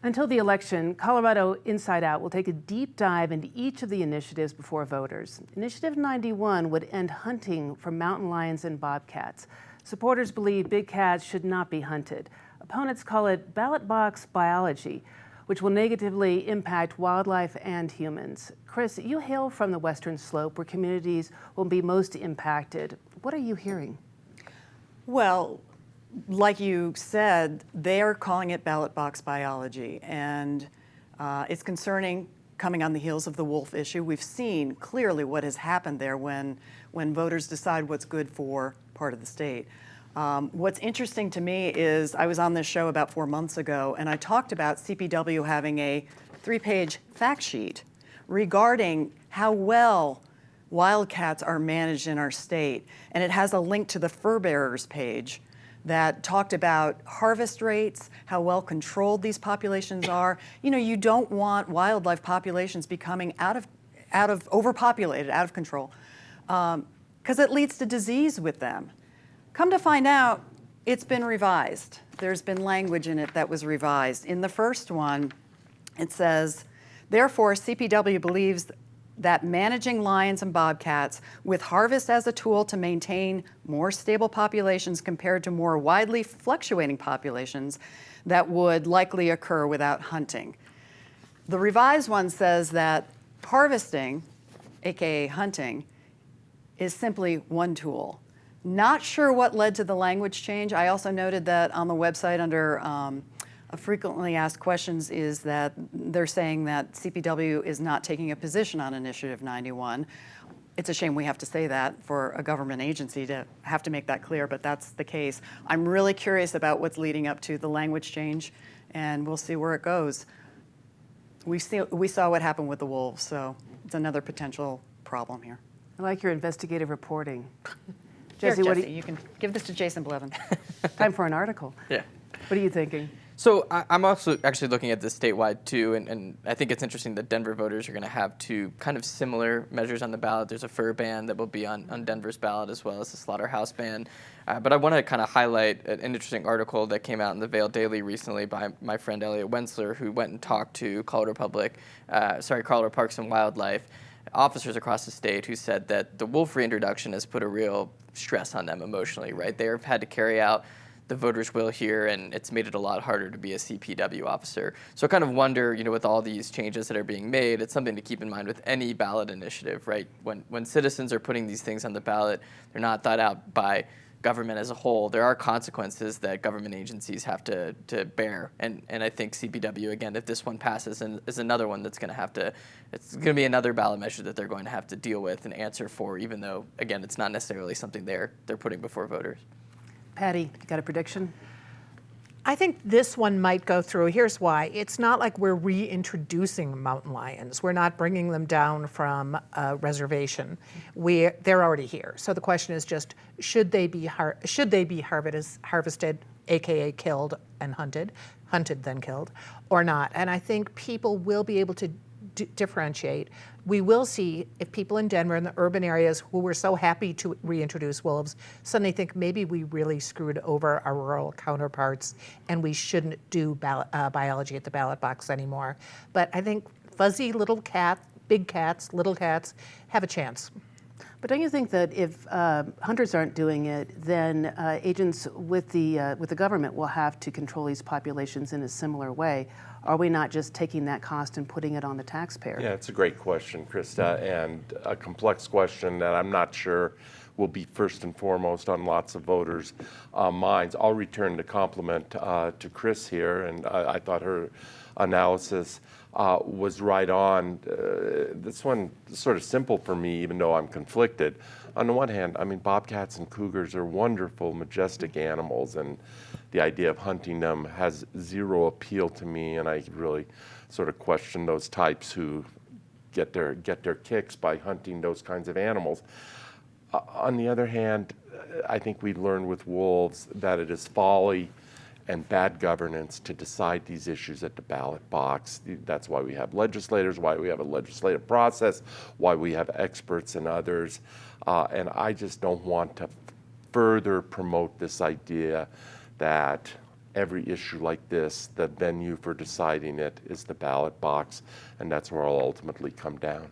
Until the election, Colorado Inside Out will take a deep dive into each of the initiatives before voters. Initiative 91 would end hunting for mountain lions and bobcats. Supporters believe big cats should not be hunted. Opponents call it ballot box biology, which will negatively impact wildlife and humans. Chris, you hail from the Western Slope, where communities will be most impacted. What are you hearing? Well, like you said, they are calling it ballot box biology, and it's concerning coming on the heels of the wolf issue. We've seen clearly what has happened there when voters decide what's good for part of the state. What's interesting to me is I was on this show about 4 months ago, and I talked about CPW having a 3-page fact sheet regarding how well wildcats are managed in our state, and it has a link to the fur bearers page that talked about harvest rates, how well controlled these populations are. You know, you don't want wildlife populations becoming out of overpopulated, out of control, because it leads to disease with them. Come to find out, it's been revised. There's been language in it that was revised. In the first one, it says, therefore, CPW believes that managing lions and bobcats with harvest as a tool to maintain more stable populations compared to more widely fluctuating populations that would likely occur without hunting. The revised one says that harvesting, aka hunting, is simply one tool. Not sure what led to the language change. I also noted that on the website under frequently asked questions is that they're saying that CPW is not taking a position on Initiative 91. It's a shame we have to say that for a government agency to have to make that clear, but that's the case. I'm really curious about what's leading up to the language change, and we'll see where it goes. We saw what happened with the wolves, so it's another potential problem here. I like your investigative reporting. Jesse, you can give this to Jason Blevins. Time for an article. Yeah. What are you thinking? So I'm also actually looking at this statewide too, and I think it's interesting that Denver voters are going to have two kind of similar measures on the ballot. There's a fur ban that will be on Denver's ballot, as well as the slaughterhouse ban. But I want to kind of highlight an interesting article that came out in the Vail Daily recently by my friend Elliot Wensler, who went and talked to Colorado Parks and Wildlife officers across the state, who said that the wolf reintroduction has put a real stress on them emotionally, right? They have had to carry out the voters' will here, and it's made it a lot harder to be a CPW officer. So I kind of wonder, with all these changes that are being made, it's something to keep in mind with any ballot initiative, right? When citizens are putting these things on the ballot, they're not thought out by government as a whole. There are consequences that government agencies have to bear, and I think CPW, again, if this one passes, is another one that's going to it's going to be another ballot measure that they're going to have to deal with and answer for, even though, again, it's not necessarily something they're putting before voters. Patty, you got a prediction? I think this one might go through. Here's why. It's not like we're reintroducing mountain lions. We're not bringing them down from a reservation. They're already here. So the question is just, should they be harvested, aka killed and hunted then killed, or not? And I think people will be able to differentiate. We will see if people in Denver and the urban areas who were so happy to reintroduce wolves suddenly think maybe we really screwed over our rural counterparts and we shouldn't do biology at the ballot box anymore. But I think fuzzy little cats, big cats, little cats have a chance. But don't you think that if hunters aren't doing it, then agents with the government will have to control these populations in a similar way? Are we not just taking that cost and putting it on the taxpayer? Yeah, it's a great question, Krista, and a complex question that I'm not sure will be first and foremost on lots of voters' minds. I'll return the compliment to Chris here, and I thought her analysis was right on. This one is sort of simple for me, even though I'm conflicted. On the one hand, I mean, bobcats and cougars are wonderful, majestic animals, and the idea of hunting them has zero appeal to me, and I really sort of question those types who get their kicks by hunting those kinds of animals. On the other hand, I think we learned with wolves that it is folly and bad governance to decide these issues at the ballot box. That's why we have legislators, why we have a legislative process, why we have experts and others. And I just don't want to further promote this idea that every issue like this, the venue for deciding it is the ballot box, and that's where I'll ultimately come down.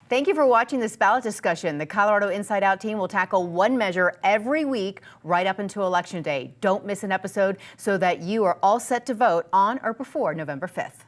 Thank you for watching this ballot discussion. The Colorado Inside Out team will tackle one measure every week right up until Election Day. Don't miss an episode so that you are all set to vote on or before November 5th.